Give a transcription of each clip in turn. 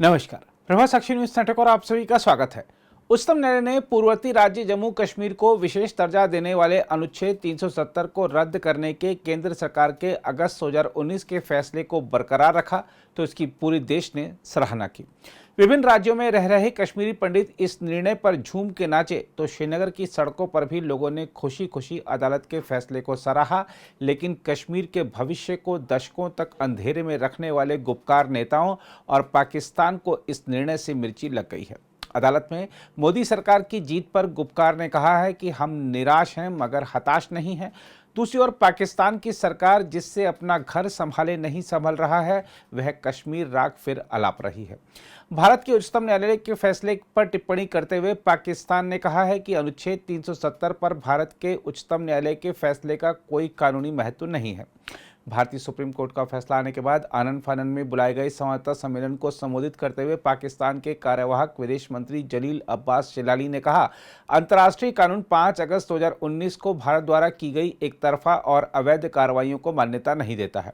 नमस्कार, प्रभा साक्षी news network और आप सभी का स्वागत है। उच्चतम न्यायालय ने पूर्ववर्ती राज्य जम्मू कश्मीर को विशेष दर्जा देने वाले अनुच्छेद 370 को रद्द करने के केंद्र सरकार के अगस्त 2019 के फैसले को बरकरार रखा तो इसकी पूरे देश ने सराहना की। विभिन्न राज्यों में रह रहे कश्मीरी पंडित इस निर्णय पर झूम के नाचे तो श्रीनगर की सड़कों पर भी लोगों ने खुशी खुशी अदालत के फैसले को सराहा। लेकिन कश्मीर के भविष्य को दशकों तक अंधेरे में रखने वाले गुपकार नेताओं और पाकिस्तान को इस निर्णय से मिर्ची लग गई है। अदालत में मोदी सरकार की जीत पर गुपकार ने कहा है कि हम निराश हैं मगर हताश नहीं हैं। दूसरी ओर पाकिस्तान की सरकार जिससे अपना घर संभाले नहीं संभल रहा है वह कश्मीर राग फिर अलाप रही है। भारत के उच्चतम न्यायालय के फैसले पर टिप्पणी करते हुए पाकिस्तान ने कहा है कि अनुच्छेद 370 पर भारत के उच्चतम न्यायालय के फैसले का कोई कानूनी महत्व नहीं है। भारतीय सुप्रीम कोर्ट का फैसला आने के बाद आनंद फानन में बुलाए गए संवाददाता सम्मेलन को संबोधित करते हुए पाकिस्तान के कार्यवाहक विदेश मंत्री जलील अब्बास जलाली ने कहा, अंतर्राष्ट्रीय कानून 5 अगस्त 2019 को भारत द्वारा की गई एक तरफा और अवैध कार्रवाइयों को मान्यता नहीं देता है।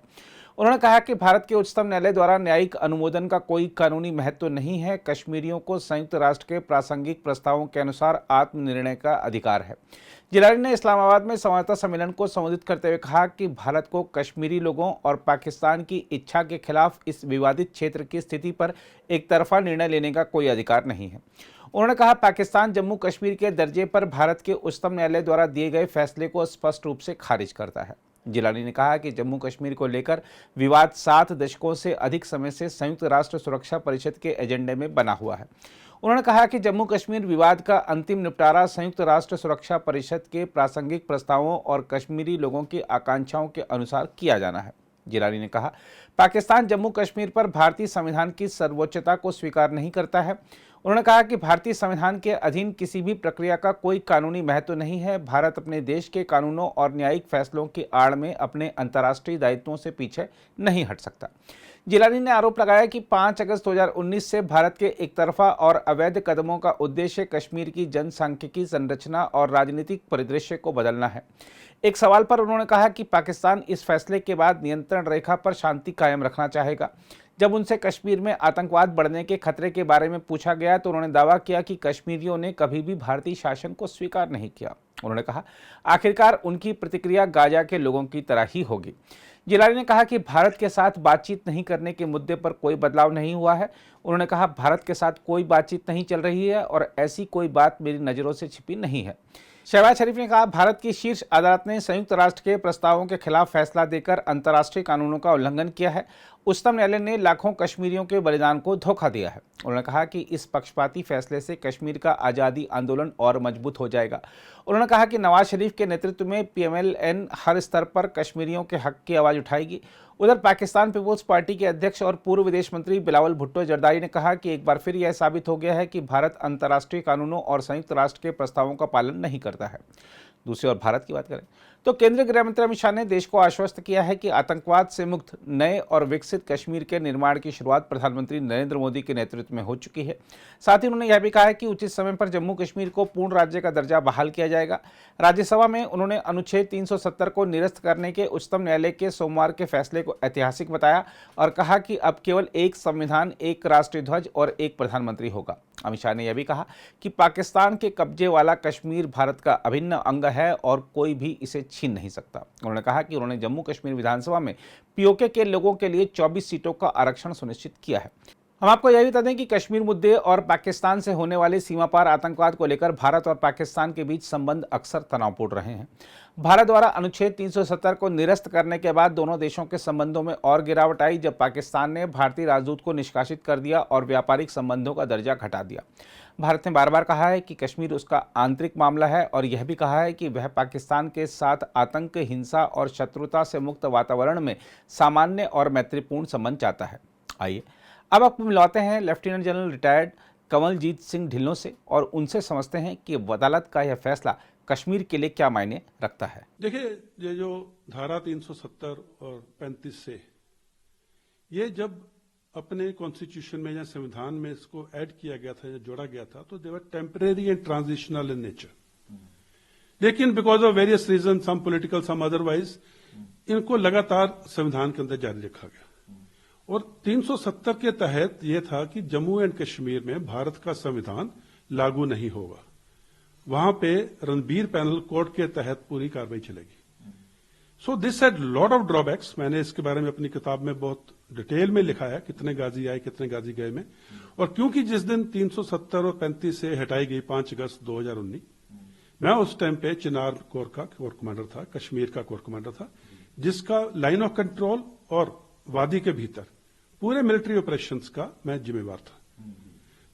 उन्होंने कहा कि भारत के उच्चतम न्यायालय द्वारा न्यायिक अनुमोदन का कोई कानूनी महत्व नहीं है। कश्मीरियों को संयुक्त राष्ट्र के प्रासंगिक प्रस्तावों के अनुसार आत्मनिर्णय का अधिकार है। जिलानी ने इस्लामाबाद में संवाददाता सम्मेलन को संबोधित करते हुए कहा कि भारत को कश्मीरी लोगों और पाकिस्तान की इच्छा के खिलाफ इस विवादित क्षेत्र की स्थिति पर एक तरफा निर्णय लेने का कोई अधिकार नहीं है। उन्होंने कहा, पाकिस्तान जम्मू कश्मीर के दर्जे पर भारत के उच्चतम न्यायालय द्वारा दिए गए फैसले को स्पष्ट रूप से खारिज करता है। जिलानी ने कहा कि जम्मू कश्मीर को लेकर विवाद 7 दशकों से अधिक समय से संयुक्त राष्ट्र सुरक्षा परिषद के एजेंडे में बना हुआ है। उन्होंने कहा कि जम्मू कश्मीर विवाद का अंतिम निपटारा संयुक्त राष्ट्र सुरक्षा परिषद के प्रासंगिक प्रस्तावों और कश्मीरी लोगों की आकांक्षाओं के अनुसार किया जाना है। जिलानी ने कहा, पाकिस्तान जम्मू कश्मीर पर भारतीय संविधान की सर्वोच्चता को स्वीकार नहीं करता है। उन्होंने कहा कि भारतीय संविधान के अधीन किसी भी प्रक्रिया का कोई कानूनी महत्व नहीं है। भारत अपने देश के कानूनों और न्यायिक फैसलों की आड़ में अपने अंतर्राष्ट्रीय दायित्वों से पीछे नहीं हट सकता। जिलानी ने आरोप लगाया कि 5 अगस्त 2019 से भारत के एक तरफा और अवैध कदमों का उद्देश्य कश्मीर की जनसांख्यिकी संरचना और राजनीतिक परिदृश्य को बदलना है। एक सवाल पर उन्होंने कहा कि पाकिस्तान इस फैसले के बाद नियंत्रण रेखा पर शांति कायम रखना चाहेगा। जब उनसे कश्मीर में आतंकवाद बढ़ने के खतरे के बारे में पूछा गया तो उन्होंने दावा किया कि कश्मीरियों ने कभी भी भारतीय शासन को स्वीकार नहीं किया। उन्होंने कहा, आखिरकार उनकी प्रतिक्रिया गाजा के लोगों की तरह ही होगी। जिलानी ने कहा कि भारत के साथ बातचीत नहीं करने के मुद्दे पर कोई बदलाव नहीं हुआ है। उन्होंने कहा, भारत के साथ कोई बातचीत नहीं चल रही है और ऐसी कोई बात मेरी नज़रों से छिपी नहीं है। शहबाज शरीफ ने कहा, भारत की शीर्ष अदालत ने संयुक्त राष्ट्र के प्रस्तावों के खिलाफ फैसला देकर अंतर्राष्ट्रीय कानूनों का उल्लंघन किया है। उच्चतम न्यायालय ने लाखों कश्मीरियों के बलिदान को धोखा दिया है। उन्होंने कहा कि इस पक्षपाती फैसले से कश्मीर का आज़ादी आंदोलन और मजबूत हो जाएगा। उन्होंने कहा कि नवाज शरीफ के नेतृत्व में PMLN हर स्तर पर कश्मीरियों के हक की आवाज़ उठाएगी। उधर पाकिस्तान पीपुल्स पार्टी के अध्यक्ष और पूर्व विदेश मंत्री बिलावल भुट्टो जरदारी ने कहा कि एक बार फिर यह साबित हो गया है कि भारत अंतर्राष्ट्रीय कानूनों और संयुक्त राष्ट्र के प्रस्तावों का पालन नहीं करता है। दूसरी ओर भारत की बात करें तो केंद्रीय गृह मंत्री अमित शाह ने देश को आश्वस्त किया है कि आतंकवाद से मुक्त नए और विकसित कश्मीर के निर्माण की शुरुआत प्रधानमंत्री नरेंद्र मोदी के नेतृत्व में हो चुकी है। साथ ही उन्होंने यह भी कहा है कि उचित समय पर जम्मू कश्मीर को पूर्ण राज्य का दर्जा बहाल किया जाएगा। राज्यसभा में उन्होंने अनुच्छेद 370 को निरस्त करने के उच्चतम न्यायालय के सोमवार के फैसले को ऐतिहासिक बताया और कहा कि अब केवल एक संविधान, एक राष्ट्रीय ध्वज और एक प्रधानमंत्री होगा। अमित शाह ने यह भी कहा कि पाकिस्तान के कब्जे वाला कश्मीर भारत का अभिन्न अंग है और कोई भी इसे छीन नहीं सकता। उन्होंने कहा कि उन्होंने जम्मू कश्मीर विधानसभा में POK के लोगों के लिए 24 सीटों का आरक्षण सुनिश्चित किया है। हम आपको यह भी बता दें कि कश्मीर मुद्दे और पाकिस्तान से होने वाले सीमा पार आतंकवाद को लेकर भारत और पाकिस्तान के बीच संबंध अक्सर तनावपूर्ण रहे हैं। भारत द्वारा अनुच्छेद 370 को निरस्त करने के बाद दोनों देशों के संबंधों में और गिरावट आई जब पाकिस्तान ने भारतीय राजदूत को निष्कासित कर दिया और व्यापारिक संबंधों का दर्जा घटा दिया। भारत ने बार बार कहा है कि कश्मीर उसका आंतरिक मामला है और यह भी कहा है कि वह पाकिस्तान के साथ आतंक, हिंसा और शत्रुता से मुक्त वातावरण में सामान्य और मैत्रीपूर्ण संबंध चाहता है। आइए अब आपको मिलवाते हैं lieutenant general retired Kamaljit Singh Dhillon से और उनसे समझते हैं कि अदालत का यह फैसला कश्मीर के लिए क्या मायने रखता है। देखिए, ये जो धारा 370 और 35 से ये जब अपने कॉन्स्टिट्यूशन में या संविधान में इसको ऐड किया गया था या जोड़ा गया था तो they were temporary and transitional in nature, लेकिन because of various reason, some political some otherwise, इनको लगातार संविधान के अंदर जारी रखा गया और 370 के तहत यह था कि जम्मू एंड कश्मीर में भारत का संविधान लागू नहीं होगा। वहां पे रणबीर पैनल कोर्ट के तहत पूरी कार्रवाई चलेगी। So this had lot of drawbacks. मैंने इसके बारे में अपनी किताब में बहुत डिटेल में लिखा है, कितने गाजी आए कितने गाजी गए में। और क्योंकि जिस दिन 370 और 35 से हटाई गई 5 अगस्त 2019, मैं उस टाइम पे चिनार कोर का कोर कमांडर था, कश्मीर का कोर कमांडर था, जिसका लाइन ऑफ कंट्रोल और वादी के भीतर पूरे मिलिट्री ऑपरेशंस का मैं जिम्मेवार था।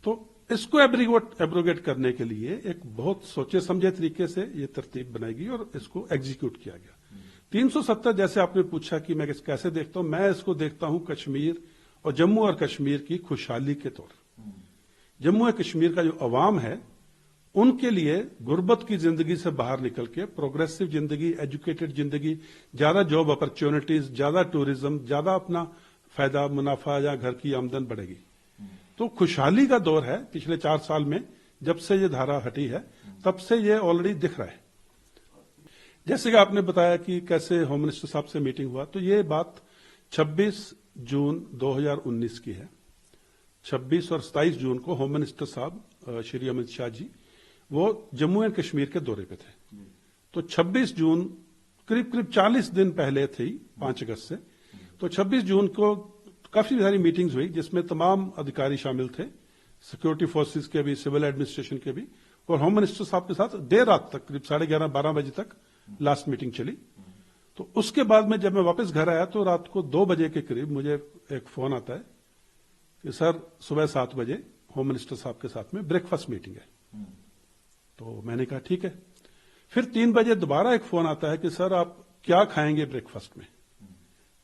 तो इसको एब्रोगेट करने के लिए एक बहुत सोचे समझे तरीके से ये तरतीब बनाई गई और इसको एग्जीक्यूट किया गया। 370 जैसे आपने पूछा कि मैं कैसे देखता हूं, मैं इसको देखता हूं कश्मीर और जम्मू और कश्मीर की खुशहाली के तौर। जम्मू और कश्मीर का जो अवाम है उनके लिए गुर्बत की जिंदगी से बाहर निकल के प्रोग्रेसिव जिंदगी, एजुकेटेड जिंदगी, ज्यादा जॉब अपॉर्चुनिटीज, ज्यादा टूरिज्म, ज्यादा अपना फायदा मुनाफा या घर की आमदन बढ़ेगी। तो खुशहाली का दौर है। पिछले 4 साल में जब से ये धारा हटी है तब से ये ऑलरेडी दिख रहा है। जैसे कि आपने बताया कि कैसे होम मिनिस्टर साहब से मीटिंग हुआ, तो ये बात 26 जून 2019 की है। 26 और 27 जून को होम मिनिस्टर साहब श्री अमित शाह जी वो जम्मू एंड कश्मीर के दौरे पे थे। तो 26 जून करीब करीब 40 दिन पहले थी 5 अगस्त से। तो 26 जून को काफी सारी मीटिंग्स हुई जिसमें तमाम अधिकारी शामिल थे, सिक्योरिटी फोर्सेस के भी, सिविल एडमिनिस्ट्रेशन के भी, और होम मिनिस्टर साहब के साथ देर रात तक करीब 11:30-12 बजे तक लास्ट मीटिंग चली। तो उसके बाद में जब मैं वापस घर आया तो रात को 2 बजे के करीब मुझे एक फोन आता है कि सर सुबह 7 बजे होम मिनिस्टर साहब के साथ में ब्रेकफास्ट मीटिंग है। तो मैंने कहा ठीक है। फिर 3 बजे दोबारा एक फोन आता है कि सर आप क्या खाएंगे ब्रेकफास्ट में।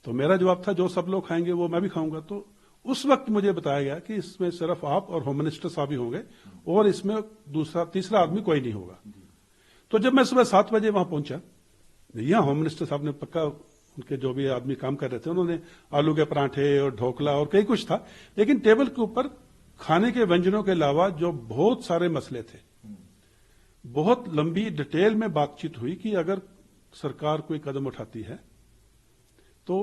तो मेरा जवाब था जो सब लोग खाएंगे वो मैं भी खाऊंगा। तो उस वक्त मुझे बताया गया कि इसमें सिर्फ आप और होम मिनिस्टर साहब ही होंगे और इसमें तीसरा आदमी कोई नहीं होगा। तो जब मैं सुबह 7 बजे वहां पहुंचा, यहां होम मिनिस्टर साहब ने पक्का, उनके जो भी आदमी काम कर रहे थे उन्होंने आलू के पराठे और ढोकला और कई कुछ था, लेकिन टेबल के ऊपर खाने के व्यंजनों के अलावा जो बहुत सारे मसले थे, बहुत लंबी डिटेल में बातचीत हुई कि अगर सरकार कोई कदम उठाती है तो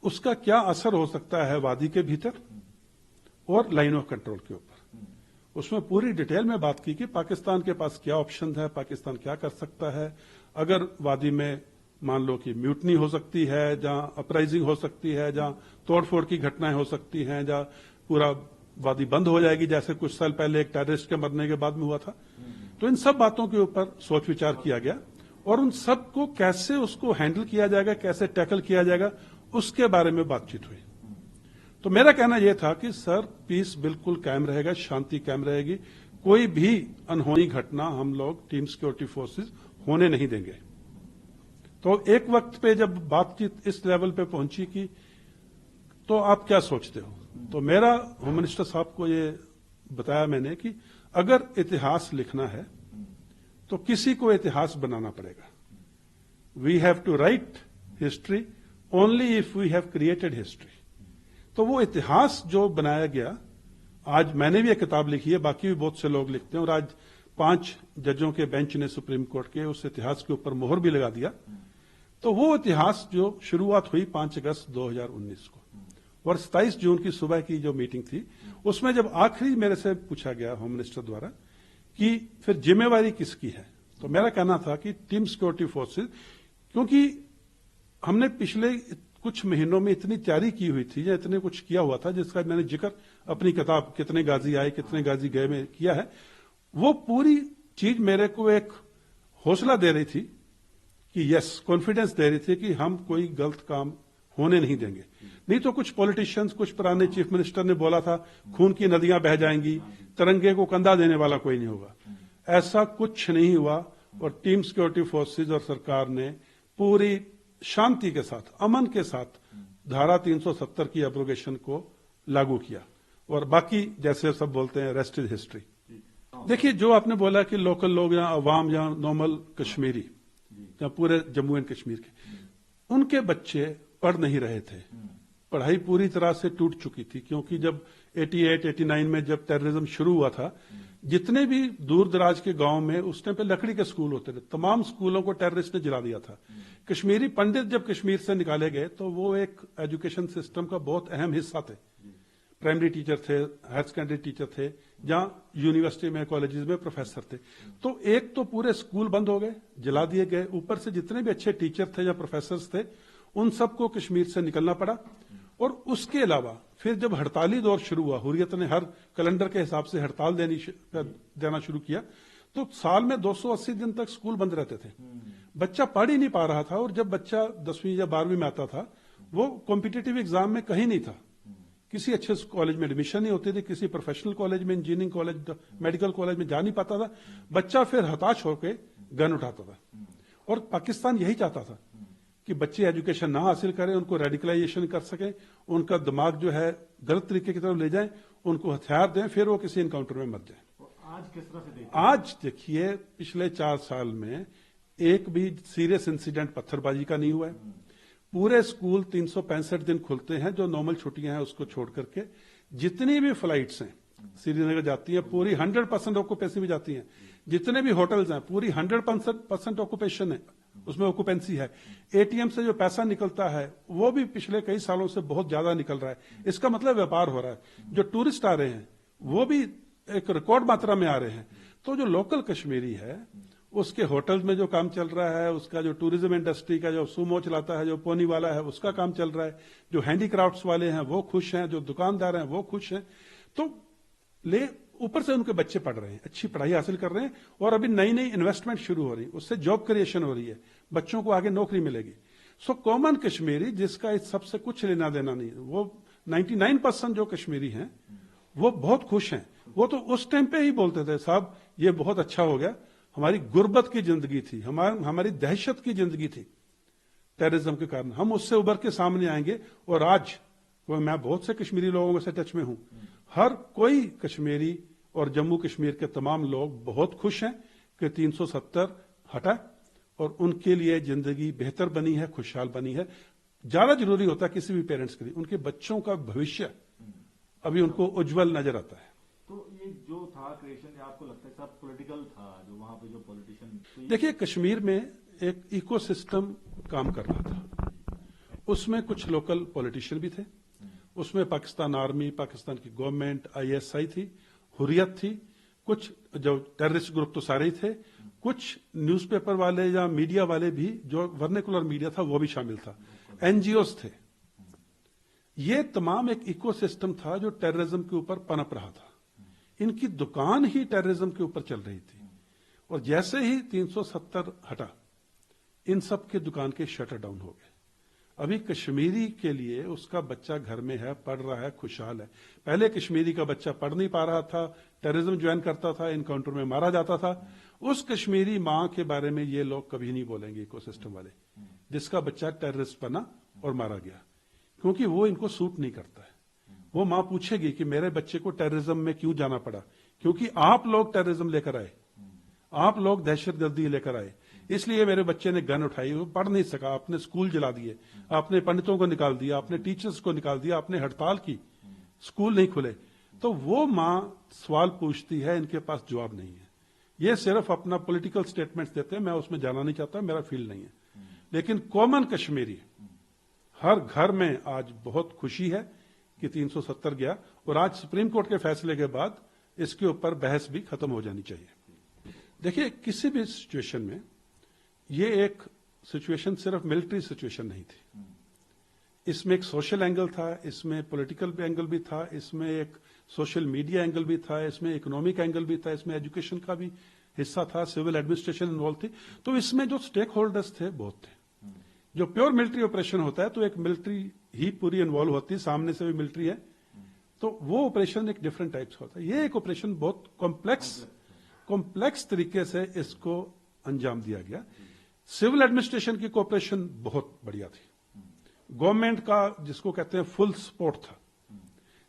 उसका क्या असर हो सकता है वादी के भीतर और लाइन ऑफ कंट्रोल के ऊपर। उसमें पूरी डिटेल में बात की कि पाकिस्तान के पास क्या ऑप्शन है, पाकिस्तान क्या कर सकता है। अगर वादी में मान लो कि म्यूटनी हो सकती है, जहां अपराइजिंग हो सकती है, जहां तोड़फोड़ की घटनाएं हो सकती हैं, जहां पूरा वादी बंद हो जाएगी जैसे कुछ साल पहले एक टेररिस्ट के मरने के बाद में हुआ था। तो इन सब बातों के ऊपर सोच विचार किया गया और उन सब को कैसे उसको हैंडल किया जाएगा, कैसे टैकल किया जाएगा, उसके बारे में बातचीत हुई। तो मेरा कहना यह था कि सर पीस बिल्कुल कायम रहेगा, शांति कायम रहेगी, कोई भी अनहोनी घटना हम लोग टीम सिक्योरिटी फोर्सेस होने नहीं देंगे। तो एक वक्त पे जब बातचीत इस लेवल पे पहुंची कि तो आप क्या सोचते हो, तो मेरा होम मिनिस्टर साहब को ये बताया मैंने कि अगर इतिहास लिखना है तो किसी को इतिहास बनाना पड़ेगा। We have to write history only if we have created history. तो वो इतिहास जो बनाया गया, आज मैंने भी एक किताब लिखी है, बाकी भी बहुत से लोग लिखते हैं, और आज 5 जजों के बेंच ने सुप्रीम कोर्ट के उस इतिहास के ऊपर मोहर भी लगा दिया। तो वो इतिहास जो शुरुआत हुई 5 अगस्त 2019 को, और 27 जून की सुबह की जो मीटिंग थी उसमें जब आखिरी मेरे से पूछा गया होम मिनिस्टर द्वारा कि फिर जिम्मेवारी किसकी है, तो मेरा कहना था कि टीम सिक्योरिटी फोर्सेस, क्योंकि हमने पिछले कुछ महीनों में इतनी तैयारी की हुई थी या इतने कुछ किया हुआ था जिसका मैंने जिक्र अपनी किताब कितने गाजी आए कितने गाजी गए में किया है। वो पूरी चीज मेरे को एक हौसला दे रही थी कि यस, कॉन्फिडेंस दे रही थी कि हम कोई गलत काम होने नहीं देंगे। नहीं तो कुछ पॉलिटिशियंस, कुछ पुराने चीफ मिनिस्टर ने बोला था खून की नदियां बह जाएंगी, तिरंगे को कंधा देने वाला कोई नहीं होगा। ऐसा कुछ नहीं हुआ और टीम सिक्योरिटी फोर्सेस और सरकार ने पूरी शांति के साथ, अमन के साथ धारा 370 की एब्रोगेशन को लागू किया, और बाकी जैसे सब बोलते हैं रेस्ट इज हिस्ट्री। देखिए, जो आपने बोला कि लोकल लोग या अवाम या नॉर्मल कश्मीरी या पूरे जम्मू एंड कश्मीर के, उनके बच्चे पढ़ नहीं रहे थे, पढ़ाई पूरी तरह से टूट चुकी थी, क्योंकि जब 88, 89 में जब टेररिज्म शुरू हुआ था, जितने भी दूर दराज के गांव में उस टाइम पे लकड़ी के स्कूल होते थे, तमाम स्कूलों को टेररिस्ट ने जला दिया था। कश्मीरी पंडित जब कश्मीर से निकाले गए तो वो एक एजुकेशन सिस्टम का बहुत अहम हिस्सा थे। प्राइमरी टीचर थे, हायर सेकेंडरी टीचर थे, जहां यूनिवर्सिटी में, कॉलेजेस में प्रोफेसर थे। तो एक तो पूरे स्कूल बंद हो गए, जला दिए गए, ऊपर से जितने भी अच्छे टीचर थे या प्रोफेसर थे उन सबको कश्मीर से निकलना पड़ा। और उसके अलावा फिर जब हड़ताली दौर शुरू हुआ, हुर्रियत ने हर कैलेंडर के हिसाब से हड़ताल देना शुरू किया, तो साल में 280 दिन तक स्कूल बंद रहते थे। बच्चा पढ़ ही नहीं पा रहा था, और जब बच्चा 10वीं या 12वीं में आता था वो कॉम्पिटिटिव एग्जाम में कहीं नहीं था, किसी अच्छे कॉलेज में एडमिशन नहीं होती थी, किसी प्रोफेशनल कॉलेज में, इंजीनियरिंग कॉलेज, मेडिकल कॉलेज में जा नहीं पाता था। बच्चा फिर हताश होकर गन उठाता था। और पाकिस्तान यही चाहता था कि बच्चे एजुकेशन ना हासिल करें, उनको रेडिकलाइजेशन कर सकें, उनका दिमाग जो है गलत तरीके की तरफ ले जाएं, उनको हथियार दें, फिर वो किसी इनकाउंटर में मर जाए। आज किस तरह से देखते हैं? आज देखिए, पिछले 4 साल में एक भी सीरियस इंसिडेंट पत्थरबाजी का नहीं हुआ है। पूरे स्कूल 365 दिन खुलते हैं, जो नॉर्मल छुट्टियां हैं उसको छोड़ करके। जितनी भी फ्लाइट्स हैं श्रीनगर जाती है, पूरी 100% ऑक्यूपेंसी में जाती हैं। जितने भी होटल्स हैं पूरी 100% ऑक्यूपेशन है, उसमें ऑक्यूपेंसी है। एटीएम से जो पैसा निकलता है वो भी पिछले कई सालों से बहुत ज्यादा निकल रहा है। इसका मतलब व्यापार हो रहा है। जो टूरिस्ट आ रहे हैं वो भी एक रिकॉर्ड मात्रा में आ रहे हैं। तो जो लोकल कश्मीरी है उसके होटल्स में जो काम चल रहा है, उसका जो टूरिज्म इंडस्ट्री का जो सुमो चलाता है, जो पोनी वाला है, उसका काम चल रहा है। जो हैंडीक्राफ्ट्स वाले हैं वो खुश हैं, जो दुकानदार हैं वो खुश हैं। तो ऊपर से उनके बच्चे पढ़ रहे हैं, अच्छी पढ़ाई हासिल कर रहे हैं, और अभी नई नई इन्वेस्टमेंट शुरू हो रही है, उससे जॉब क्रिएशन हो रही है, बच्चों को आगे नौकरी मिलेगी। सो कॉमन कश्मीरी जिसका इस सबसे कुछ लेना देना नहीं, वो 99% जो कश्मीरी हैं वो बहुत खुश हैं। वो तो उस टाइम पे ही बोलते थे, साहब ये बहुत अच्छा हो गया, हमारी गुर्बत की जिंदगी थी, हमारी दहशत की जिंदगी थी टेररिज्म के कारण, हम उससे उभर के सामने आएंगे। और आज मैं बहुत से कश्मीरी लोगों से टच में हूं, हर कोई कश्मीरी और जम्मू कश्मीर के तमाम लोग बहुत खुश हैं कि 370 हटा और उनके लिए जिंदगी बेहतर बनी है, खुशहाल बनी है। ज्यादा जरूरी होता है किसी भी पेरेंट्स के लिए, उनके बच्चों का भविष्य अभी उनको उज्जवल नजर आता है। तो ये जो था क्रिएशन, आपको लगता है सब पॉलिटिकल था, जो वहां पे जो पॉलिटिशियन? देखिए, कश्मीर में एक इकोसिस्टम काम कर रहा था, उसमें कुछ लोकल पॉलिटिशियन भी थे, उसमें पाकिस्तान आर्मी, पाकिस्तान की गवर्नमेंट, ISI थी, हुर्रियत थी, कुछ जो टेररिस्ट ग्रुप तो सारे ही थे, कुछ न्यूज़पेपर वाले या मीडिया वाले भी, जो वर्नाकुलर मीडिया था वो भी शामिल था, NGOs थे। ये तमाम एक इकोसिस्टम था जो टेररिज्म के ऊपर पनप रहा था। इनकी दुकान ही टेररिज्म के ऊपर चल रही थी, और जैसे ही 370 हटा, इन सब के दुकान के शटर डाउन हो गए। अभी कश्मीरी के लिए उसका बच्चा घर में है, पढ़ रहा है, खुशहाल है। पहले कश्मीरी का बच्चा पढ़ नहीं पा रहा था, टेररिज्म ज्वाइन करता था, इनकाउंटर में मारा जाता था। उस कश्मीरी मां के बारे में ये लोग कभी नहीं बोलेंगे, इकोसिस्टम वाले, जिसका बच्चा टेररिस्ट बना और मारा गया, क्योंकि वो इनको सूट नहीं करता है। वो मां पूछेगी कि मेरे बच्चे को टेररिज्म में क्यों जाना पड़ा, क्योंकि आप लोग टेररिज्म लेकर आए, आप लोग दहशतगर्दी लेकर आए, इसलिए मेरे बच्चे ने गन उठाई, वो पढ़ नहीं सका, आपने स्कूल जला दिए, आपने पंडितों को निकाल दिया, आपने टीचर्स को निकाल दिया, आपने हड़ताल की, स्कूल नहीं खुले। तो वो मां सवाल पूछती है, इनके पास जवाब नहीं है। ये सिर्फ अपना पॉलिटिकल स्टेटमेंट्स देते हैं, मैं उसमें जाना नहीं चाहता, मेरा फील्ड नहीं है। लेकिन कॉमन कश्मीरी हर घर में आज बहुत खुशी है कि 370 गया, और आज सुप्रीम कोर्ट के फैसले के बाद इसके ऊपर बहस भी खत्म हो जानी चाहिए। देखिए, किसी भी सिचुएशन में ये एक सिचुएशन सिर्फ मिलिट्री सिचुएशन नहीं थी, इसमें एक सोशल एंगल था, इसमें पॉलिटिकल एंगल भी था, इसमें एक सोशल मीडिया एंगल भी था, इसमें इकोनॉमिक एंगल भी था, इसमें एजुकेशन का भी हिस्सा था, सिविल एडमिनिस्ट्रेशन इन्वॉल्व थी। तो इसमें जो स्टेक होल्डर्स थे बहुत थे। जो प्योर मिलिट्री ऑपरेशन होता है तो एक मिलिट्री ही पूरी इन्वॉल्व होती है, सामने से भी मिलिट्री है, तो वो ऑपरेशन एक डिफरेंट टाइप्स होता है। ये एक ऑपरेशन बहुत कॉम्प्लेक्स तरीके से इसको अंजाम दिया गया। सिविल एडमिनिस्ट्रेशन की कोऑपरेशन बहुत बढ़िया थी, गवर्नमेंट का जिसको कहते हैं फुल सपोर्ट था।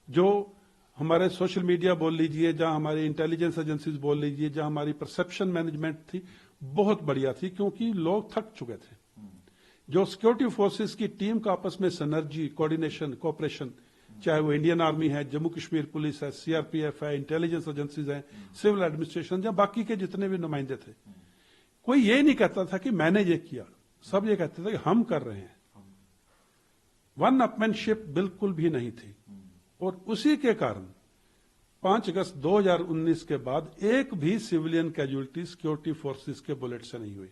जो हमारे सोशल मीडिया बोल लीजिए, जहां हमारी इंटेलिजेंस एजेंसीज बोल लीजिए, जहां हमारी परसेप्शन मैनेजमेंट थी, बहुत बढ़िया थी, क्योंकि लोग थक चुके थे। जो सिक्योरिटी फोर्सेस की टीम का आपस में सिनर्जी, कोऑर्डिनेशन, कोऑपरेशन, चाहे वो इंडियन आर्मी है, जम्मू कश्मीर पुलिस है, सीआरपीएफ है, इंटेलिजेंस एजेंसीज हैं, सिविल एडमिनिस्ट्रेशन या बाकी के जितने भी नुमाइंदे थे, कोई ये नहीं कहता था कि मैंने ये किया, सब ये कहते थे कि हम कर रहे हैं। वन अपमैनशिप बिल्कुल भी नहीं थी। और उसी के कारण 5 अगस्त 2019 के बाद एक भी सिविलियन कैजुअलिटी सिक्योरिटी फोर्सेस के बुलेट से नहीं हुई।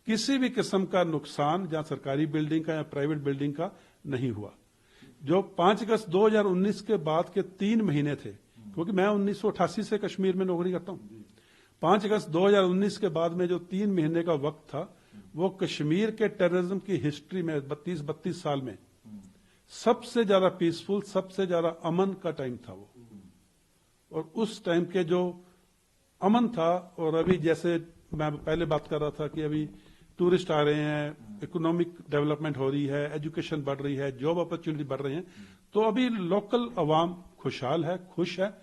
किसी भी किस्म का नुकसान या सरकारी बिल्डिंग का या प्राइवेट बिल्डिंग का नहीं हुआ। जो 5 अगस्त 2019 के बाद के 3 महीने थे, क्योंकि मैं 1988 से कश्मीर में नौकरी करता हूं, 5 अगस्त 2019 के बाद में जो 3 महीने का वक्त था, वो कश्मीर के टेररिज्म की हिस्ट्री में 32 साल में सबसे ज्यादा पीसफुल, सबसे ज्यादा अमन का टाइम था वो। और उस टाइम के जो अमन था, और अभी जैसे मैं पहले बात कर रहा था कि अभी टूरिस्ट आ रहे हैं, इकोनॉमिक डेवलपमेंट हो रही है, एजुकेशन बढ़ रही है, जॉब अपॉर्चुनिटी बढ़ रही है, तो अभी लोकल अवाम खुशहाल है, खुश है।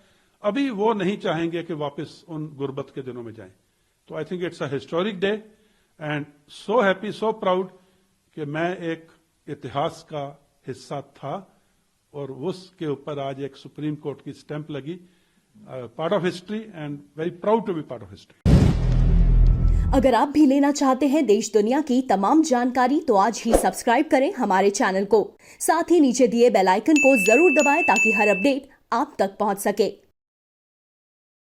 अभी वो नहीं चाहेंगे कि वापस उन गुर्बत के दिनों में जाएं। तो I think it's a historic day and so happy, so proud कि मैं एक इतिहास का हिस्सा था और उसके ऊपर आज एक सुप्रीम कोर्ट की स्टैंप लगी। Part of history and very proud to be part of history. अगर आप भी लेना चाहते हैं देश दुनिया की तमाम जानकारी तो आज ही सब्सक्राइब करें हमारे चैनल को। साथ ही नीचे दिए बेल आइकन को जरूर दबाएं ताकि हर अपडेट आप तक पहुंच सके।